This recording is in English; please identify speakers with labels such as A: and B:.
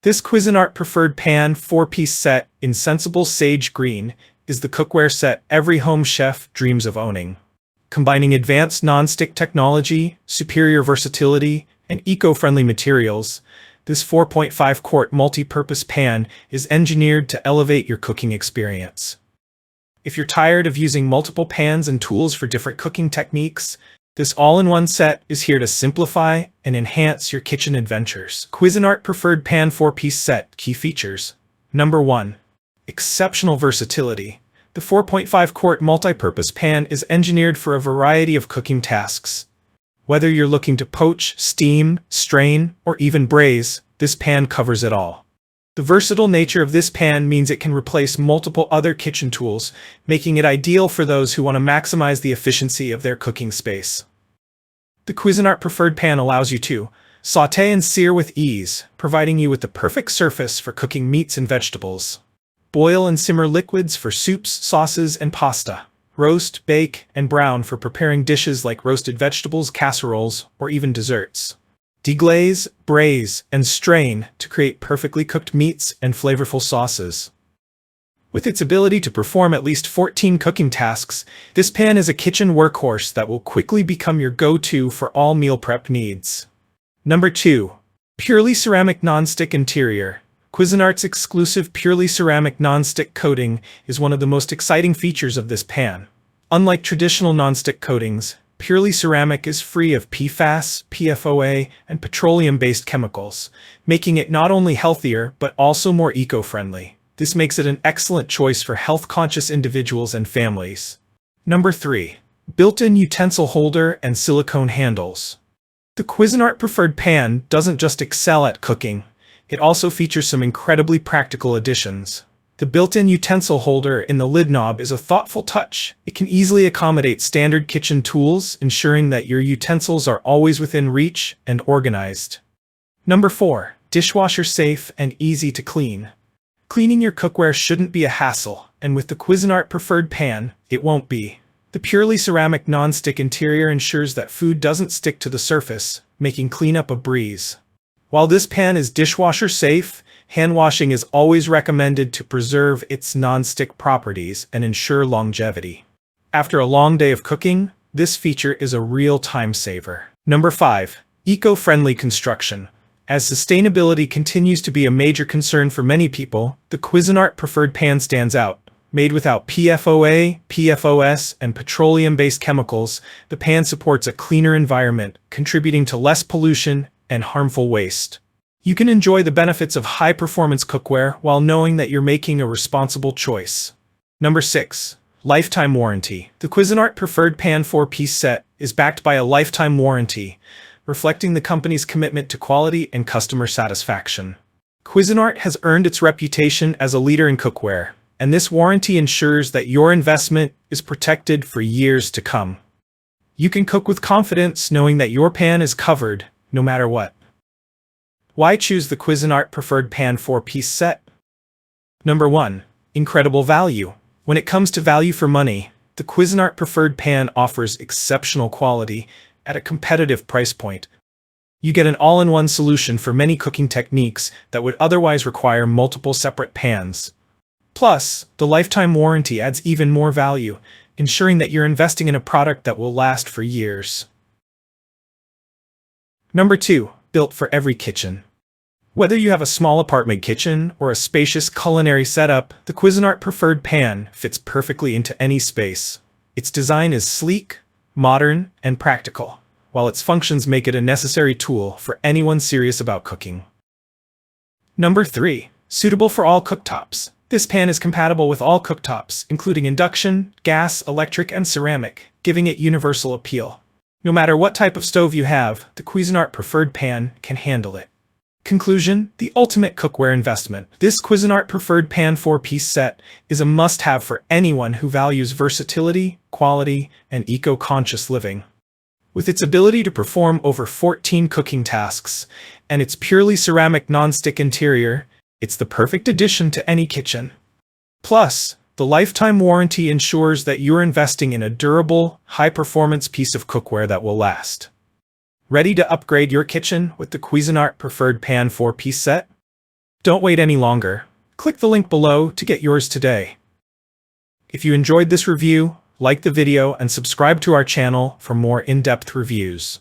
A: This Cuisinart Preferred Pan 4-piece set in sensible sage green is the cookware set every home chef dreams of owning. Combining advanced non-stick technology, superior versatility, and eco-friendly materials, this 4.5-quart multi-purpose pan is engineered to elevate your cooking experience. If you're tired of using multiple pans and tools for different cooking techniques, this all-in-one set is here to simplify and enhance your kitchen adventures. Cuisinart Preferred Pan 4-piece set. Key features. Number 1. Exceptional versatility. The 4.5-quart multi-purpose pan is engineered for a variety of cooking tasks. Whether you're looking to poach, steam, strain, or even braise, this pan covers it all. The versatile nature of this pan means it can replace multiple other kitchen tools, making it ideal for those who want to maximize the efficiency of their cooking space. The Cuisinart Preferred Pan allows you to sauté and sear with ease, providing you with the perfect surface for cooking meats and vegetables. Boil and simmer liquids for soups, sauces, and pasta. Roast, bake, and brown for preparing dishes like roasted vegetables, casseroles, or even desserts. Deglaze, braise, and strain to create perfectly cooked meats and flavorful sauces. With its ability to perform at least 14 cooking tasks, this pan is a kitchen workhorse that will quickly become your go-to for all meal prep needs. Number 2. Purelyceramic Nonstick Interior. Cuisinart's exclusive Purelyceramic nonstick coating is one of the most exciting features of this pan. Unlike traditional nonstick coatings, Purelyceramic is free of PFAS, PFOA, and petroleum-based chemicals, making it not only healthier but also more eco-friendly. This makes it an excellent choice for health-conscious individuals and families. Number 3. Built-in utensil holder and silicone handles. The Cuisinart Preferred Pan doesn't just excel at cooking, it also features some incredibly practical additions. The built-in utensil holder in the lid knob is a thoughtful touch. It can easily accommodate standard kitchen tools, ensuring that your utensils are always within reach and organized. Number 4. Dishwasher safe and easy to clean. Cleaning your cookware shouldn't be a hassle, and with the Cuisinart Preferred Pan, it won't be. The Purelyceramic non-stick interior ensures that food doesn't stick to the surface, making cleanup a breeze. While this pan is dishwasher safe, hand washing is always recommended to preserve its non-stick properties and ensure longevity. After a long day of cooking, this feature is a real time saver. Number 5. Eco-friendly construction. As sustainability continues to be a major concern for many people, the Cuisinart Preferred Pan stands out. Made without PFOA, PFOS, and petroleum-based chemicals, the pan supports a cleaner environment, contributing to less pollution and harmful waste. You can enjoy the benefits of high-performance cookware while knowing that you're making a responsible choice. Number 6. Lifetime warranty. The Cuisinart Preferred Pan 4-piece set is backed by a lifetime warranty, reflecting the company's commitment to quality and customer satisfaction. Cuisinart has earned its reputation as a leader in cookware, and this warranty ensures that your investment is protected for years to come. You can cook with confidence knowing that your pan is covered, no matter what. Why choose the Cuisinart Preferred Pan 4-piece set? Number 1. Incredible value. When it comes to value for money, the Cuisinart Preferred Pan offers exceptional quality at a competitive price point. You get an all-in-one solution for many cooking techniques that would otherwise require multiple separate pans. Plus, the lifetime warranty adds even more value, ensuring that you're investing in a product that will last for years. Number 2. Built for every kitchen. Whether you have a small apartment kitchen or a spacious culinary setup, the Cuisinart Preferred Pan fits perfectly into any space. Its design is sleek, modern, and practical, while its functions make it a necessary tool for anyone serious about cooking. Number 3. Suitable for all cooktops. This pan is compatible with all cooktops, including induction, gas, electric, and ceramic, giving it universal appeal. No matter what type of stove you have, the Cuisinart Preferred Pan can handle it. Conclusion: the ultimate cookware investment. This Cuisinart Preferred Pan 4-piece set is a must-have for anyone who values versatility, quality, and eco-conscious living. With its ability to perform over 14 cooking tasks and its Purelyceramic non-stick interior, it's the perfect addition to any kitchen. Plus, the lifetime warranty ensures that you're investing in a durable, high-performance piece of cookware that will last. Ready to upgrade your kitchen with the Cuisinart Preferred Pan 4-piece set? Don't wait any longer. Click the link below to get yours today. If you enjoyed this review, like the video and subscribe to our channel for more in-depth reviews.